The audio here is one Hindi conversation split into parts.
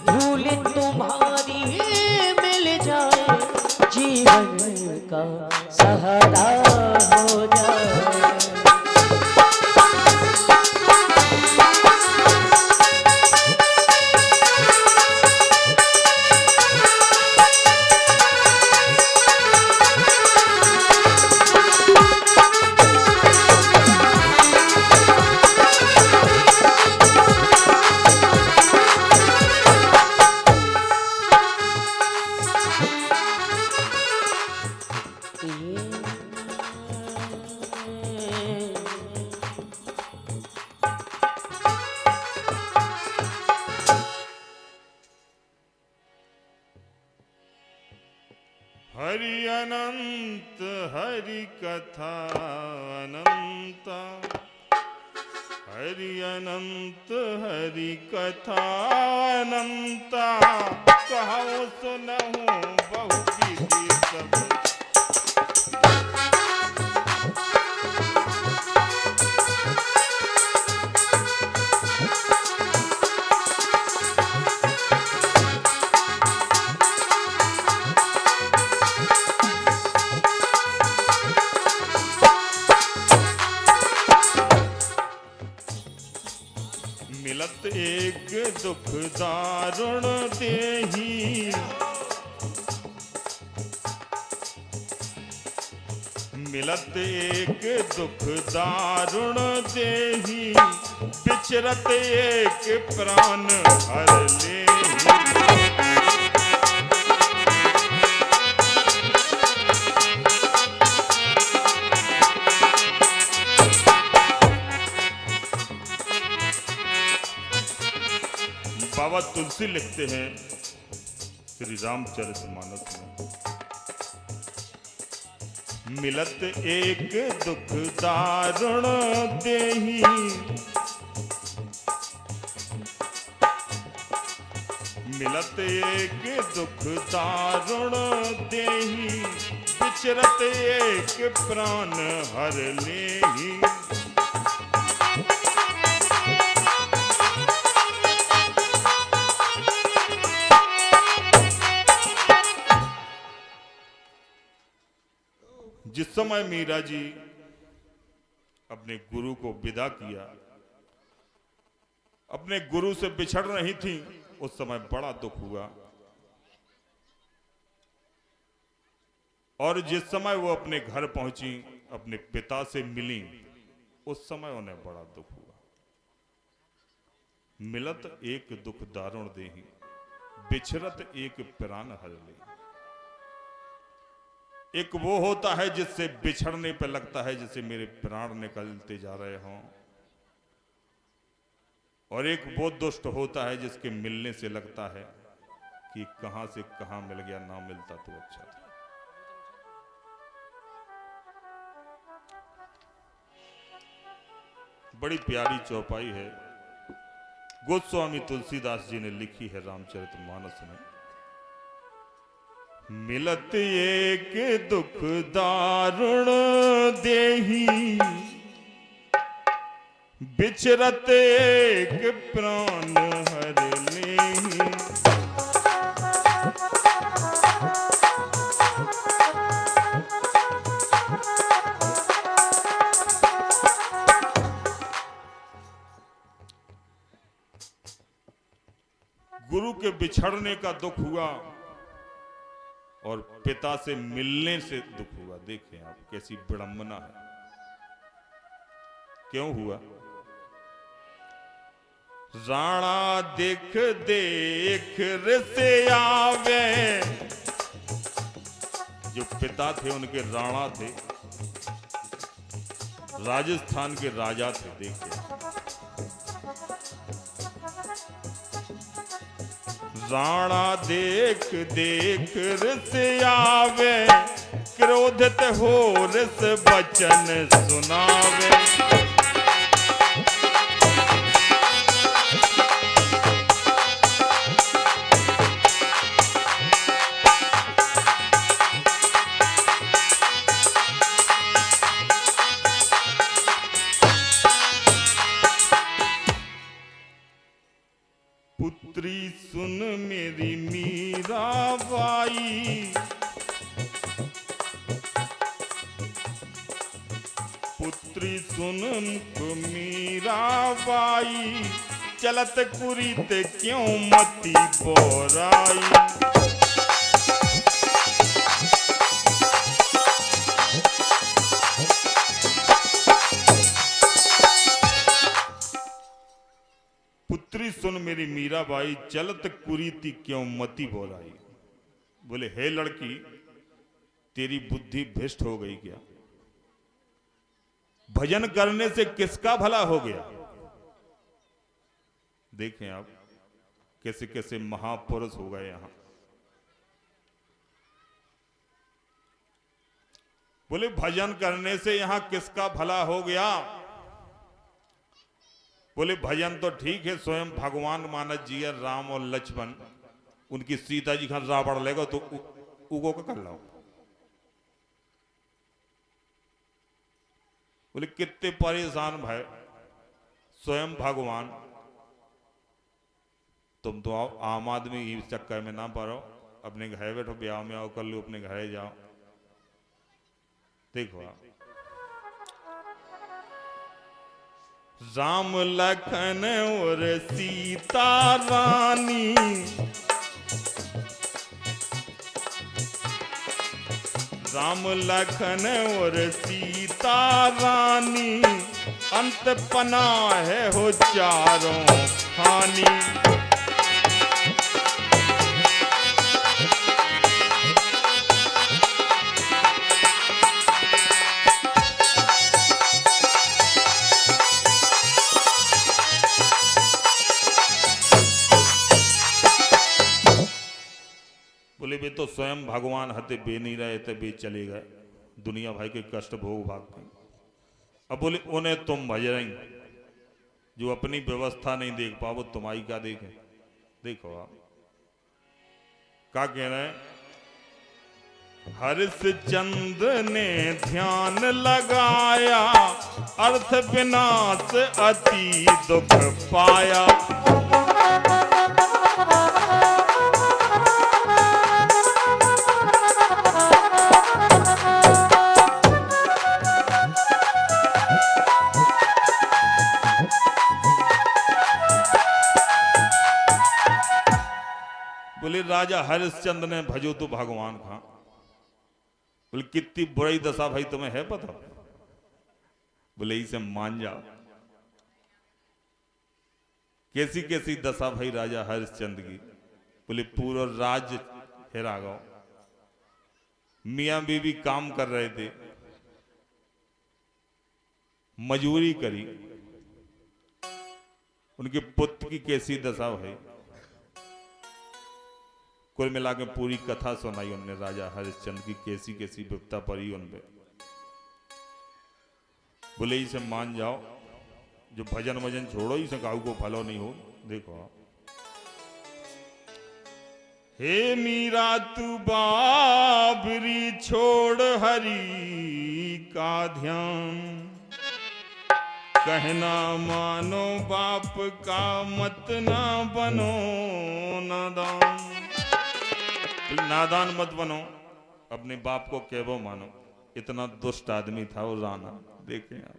भूल तुम्हारी मिल जाए, जीवन का सहारा हो जाए। हरि अनंत हरि कथा अनंता, हरि अनंत हरि कथा अनंता, कहो सुनहु बहु विधि सब। मिलत एक दुख दारुण देही, मिलत एक दुख दारुण देही, बिचरत एक प्राण हर लेही। बाबा तुलसी लिखते हैं श्री रामचरितमानस में, मिलत एक दुख दारुण देही, मिलत एक दुख दारुण देही, बिचरत एक प्राण हर लेही। जिस समय मीरा जी अपने गुरु को विदा किया, अपने गुरु से बिछड़ रही थी, उस समय बड़ा दुख हुआ। और जिस समय वो अपने घर पहुंची, अपने पिता से मिली, उस समय उन्हें बड़ा दुख हुआ। मिलत एक दुख दारुण देही, बिछरत एक प्राण हर ले। एक वो होता है जिससे बिछड़ने पे लगता है जैसे मेरे प्राण निकलते जा रहे हों, और एक वो दुष्ट होता है जिसके मिलने से लगता है कि कहां से कहां मिल गया, ना मिलता तो अच्छा था। बड़ी प्यारी चौपाई है, गोस्वामी तुलसीदास जी ने लिखी है रामचरितमानस में। मिलत एक दुख दारुण देही, बिचरत एक प्राण हर लेही। गुरु के बिछड़ने का दुख हुआ और पिता से मिलने से दुख हुआ। देखें आप कैसी विडंबना है। क्यों हुआ? राणा देख देख रिसे आवे, जो पिता थे उनके राणा थे, राजस्थान के राजा थे। देखिए राणा देख देख रिस आवे, क्रोधित हो रिस बचन सुनावे। पुत्री सुन मेरी मीराबाई, पुत्री सुन मुख मीराबाई, चलत कुरीत क्यों मती बोराई। पुत्री सुन मेरी मीराबाई, चलत कुरीति क्यों मती बोराई। बोले हे लड़की, तेरी बुद्धि भ्रष्ट हो गई क्या? भजन करने से किसका भला हो गया? देखें आप कैसे कैसे महापुरुष हो गए यहां। बोले भजन करने से यहां किसका भला हो गया? बोले भजन तो ठीक है, स्वयं भगवान मानस जी है, राम और लक्ष्मण, उनकी सीता जी का रावण लेगा तो उगो का कर लो। बोले कितने परेशान भाई, स्वयं भगवान। तुम तो आम आदमी इस चक्कर में ना पड़ो, अपने घर बैठो, ब्याह में आओ, कर लो, अपने घर जाओ। देखो आप, राम लखन और सीता रानी, राम लखन और सीता रानी, अंत पना है हो चारों खानी। बोले वे तो स्वयं भगवान हते, बे नहीं रहे थे, बे चले गए दुनिया भाई के कष्ट भोग भाग के। अब बोले उन्हें तुम भज रही, जो अपनी व्यवस्था नहीं देख पाओ तुम्हारी क्या देखे। देखो आप क्या कह रहे हैं, हरिश्चंद्र ने ध्यान लगाया, अर्थ विनाश अति दुख पाया। बोले राजा हरिश्चंद्र ने भजो तो भगवान खा। बोले कितनी बुरी दशा भाई तुम्हें है पता? बोले इसे मान जाओ। कैसी कैसी दशा भाई राजा हरिश्चंद्र की? बोले पूरा राज्य हेरा गया, मियां बीवी काम कर रहे थे, मजूरी करी, उनके पुत्र की कैसी दशा भाई। कुल मिला के पूरी कथा सुनाई उनने राजा हरिश्चंद्र की, कैसी कैसी विपदा पड़ी उन पे। बोले इसे मान जाओ, जो भजन वजन छोड़ो, इसे काऊ को फलो नहीं हो। देखो हे मीरा तू बाबरी छोड़ हरि का ध्यान, कहना मानो बाप का मत ना बनो नादान। नादान मत बनो, अपने बाप को केवो मानो। इतना दुष्ट आदमी था वो राणा। देखें आप,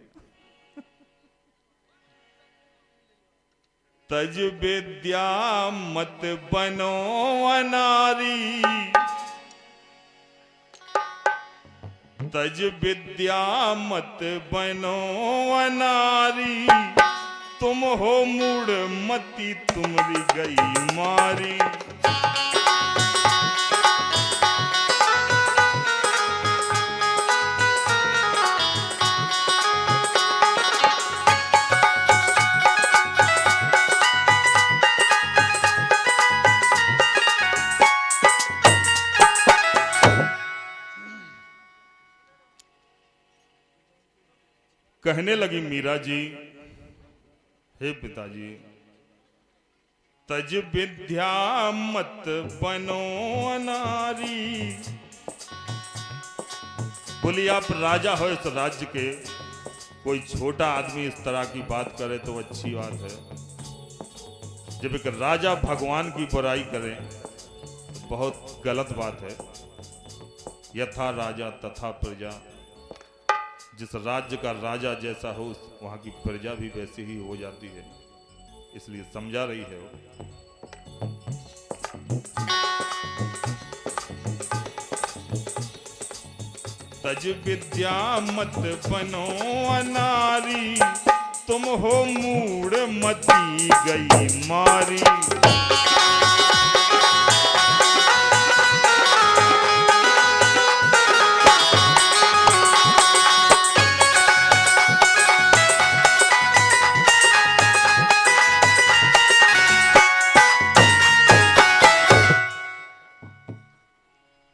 तज विद्या मत बनो अनारी, तज विद्या मत बनो अनारी, तुम हो मूढ़ मती तुम्हारी गई मारी। कहने लगी मीरा जी, हे पिताजी, तज विद्या मत बनो अनारी। बोली आप राजा हो इस राज्य के, कोई छोटा आदमी इस तरह की बात करे तो अच्छी बात है। जब एक राजा भगवान की बुराई करे तो बहुत गलत बात है। यथा राजा तथा प्रजा, जिस राज्य का राजा जैसा हो वहां की प्रजा भी वैसी ही हो जाती है, इसलिए समझा रही है वो। तज विद्या मत बनो अनारी, तुम हो मूड मती गई मारी।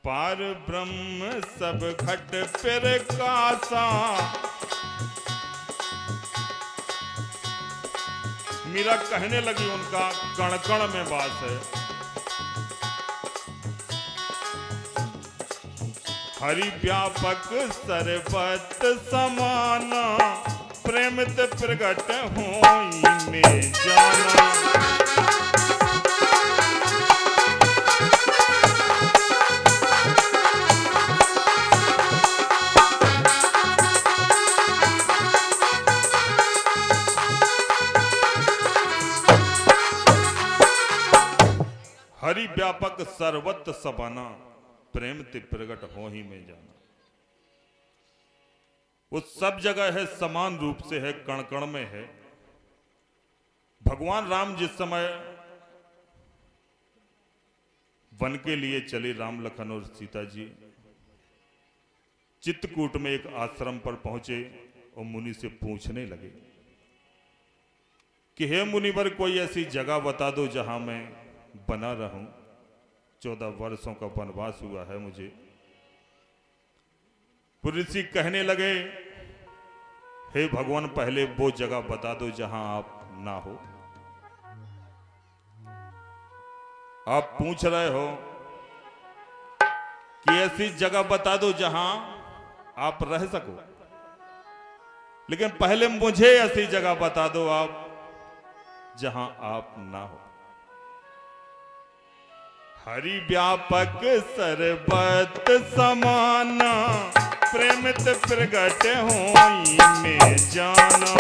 पार ब्रह्म सब घट फिर कासा, मीरा कहने लगी उनका कण कण में वास है। हरि व्यापक सर्वत समाना, प्रेमित प्रगट होई में जाना। हरि व्यापक सर्वत सबाना, प्रेम ते प्रगट हो ही में जाना। वो सब जगह है, समान रूप से है, कण कण में है। भगवान राम जिस समय वन के लिए चले, राम लखन और सीता जी चित्रकूट में एक आश्रम पर पहुंचे और मुनि से पूछने लगे कि हे मुनिवर, कोई ऐसी जगह बता दो जहां मैं बना रहूं। 14 वर्षों का वनवास हुआ है मुझे। ऋषि कहने लगे, हे भगवान, पहले वो जगह बता दो जहां आप ना हो। आप पूछ रहे हो कि ऐसी जगह बता दो जहां आप रह सको, लेकिन पहले मुझे ऐसी जगह बता दो आप जहां आप ना हो। हरि व्यापक सर्वत समाना, प्रेमित प्रगट होई में जाना।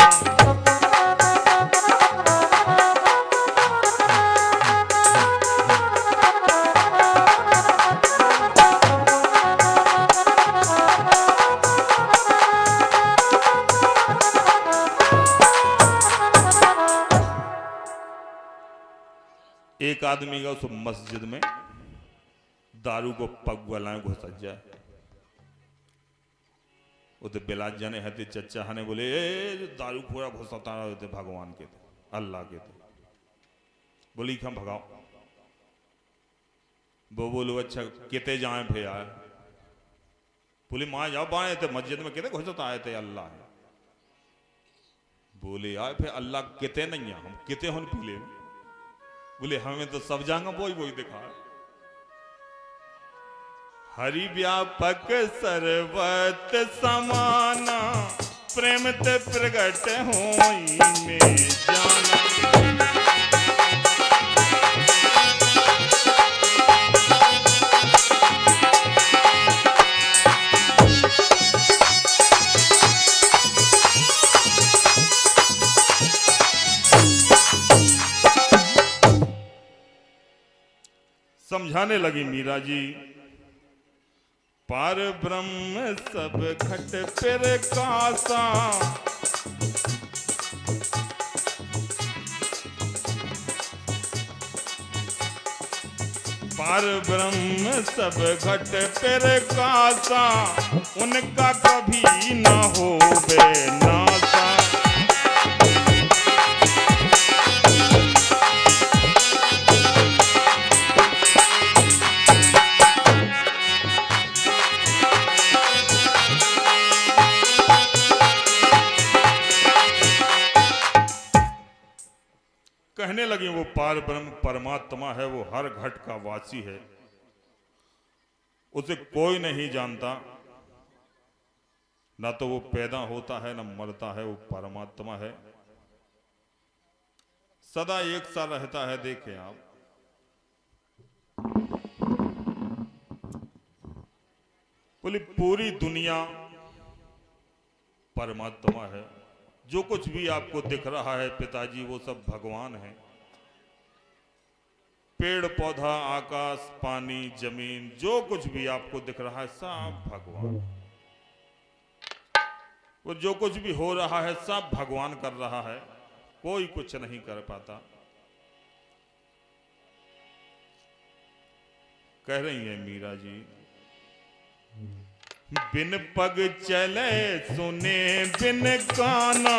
एक आदमी का उस मस्जिद में दारू को पग गलाएं घुस जाए। उते बिलाज जाने हते चचा हने बोले, ए दारू पूरा घुसता होते भगवान के थे, अल्लाह के थे। बोली हम भगाओ। वो बोलो अच्छा किते जाए भे आए। बोले माँ जाओ बाए थे मस्जिद में किते घुसता आए थे, अल्लाह है। बोले आए फिर अल्लाह किते नहीं है, हम किते हम पी ले। बोले हमें तो सब जाएंगा वही वही दिखा। हरि व्यापक सर्वत समाना, प्रेमित प्रगट होई में जाना। समझाने लगी मीरा जी, पार ब्रह्म सब घट फिर कासा, पार ब्रह्म सब घट फिर कासा, उनका कभी न होवे नासा। कहने लगे वो पार ब्रह्म परमात्मा है, वो हर घट का वासी है, उसे कोई नहीं जानता। ना तो वो पैदा होता है ना मरता है, वो परमात्मा है। सदा एक सा रहता है। देखें आप, बोले पूरी दुनिया परमात्मा है। जो कुछ भी आपको दिख रहा है पिताजी, वो सब भगवान है। पेड़ पौधा, आकाश, पानी, जमीन, जो कुछ भी आपको दिख रहा है सब भगवान। वो जो कुछ भी हो रहा है सब भगवान कर रहा है, कोई कुछ नहीं कर पाता। कह रही है मीरा जी, बिन पग चले सुने बिन काना,